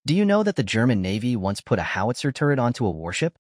Do you know that the German Navy once put a howitzer turret onto a warship?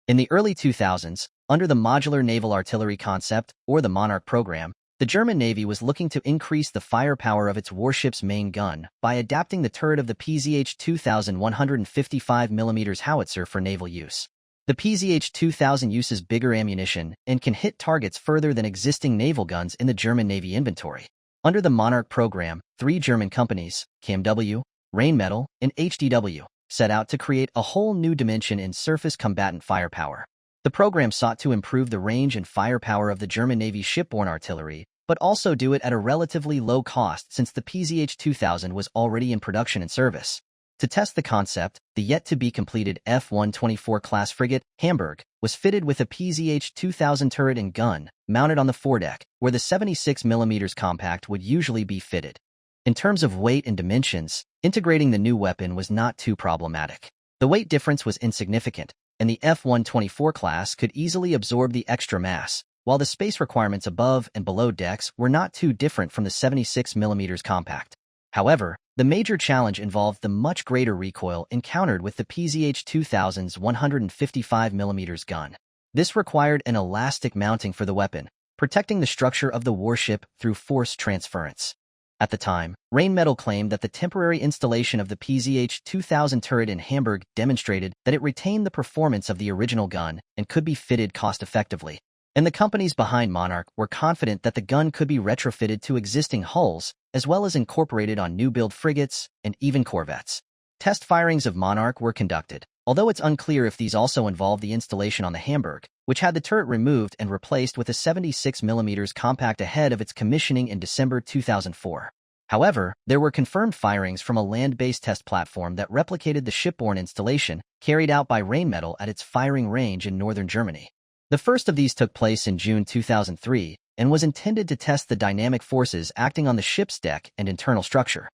In the early 2000s, under the Modular Naval Artillery concept, or the Monarch program, the German Navy was looking to increase the firepower of its warship's main gun by adapting the turret of the PZH-2000 155mm howitzer for naval use. The PZH-2000 uses bigger ammunition and can hit targets further than existing naval guns in the German Navy inventory. Under the Monarch program, 3 German companies, KMW, Rheinmetall, and HDW, set out to create a whole new dimension in surface combatant firepower. The program sought to improve the range and firepower of the German Navy's shipborne artillery, but also do it at a relatively low cost since the PZH-2000 was already in production and service. To test the concept, the yet-to-be-completed F-124 class frigate, Hamburg, was fitted with a PZH-2000 turret and gun, mounted on the foredeck, where the 76mm compact would usually be fitted. In terms of weight and dimensions, integrating the new weapon was not too problematic. The weight difference was insignificant, and the F-124 class could easily absorb the extra mass, while the space requirements above and below decks were not too different from the 76mm compact. However, the major challenge involved the much greater recoil encountered with the PZH-2000's 155mm gun. This required an elastic mounting for the weapon, protecting the structure of the warship through force transference. At the time, Rheinmetall claimed that the temporary installation of the PZH-2000 turret in Hamburg demonstrated that it retained the performance of the original gun and could be fitted cost-effectively. And the companies behind Monarch were confident that the gun could be retrofitted to existing hulls, as well as incorporated on new-build frigates and even corvettes. Test firings of Monarch were conducted, although it's unclear if these also involved the installation on the Hamburg, which had the turret removed and replaced with a 76mm compact ahead of its commissioning in December 2004. However, there were confirmed firings from a land-based test platform that replicated the shipborne installation carried out by Rheinmetall at its firing range in northern Germany. The first of these took place in June 2003 and was intended to test the dynamic forces acting on the ship's deck and internal structure.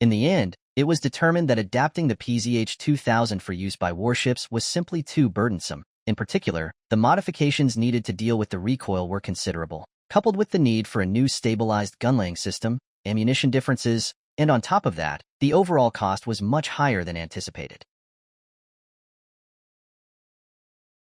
In the end, it was determined that adapting the PZH-2000 for use by warships was simply too burdensome. In particular, the modifications needed to deal with the recoil were considerable, coupled with the need for a new stabilized gunlaying system, ammunition differences, and on top of that, the overall cost was much higher than anticipated.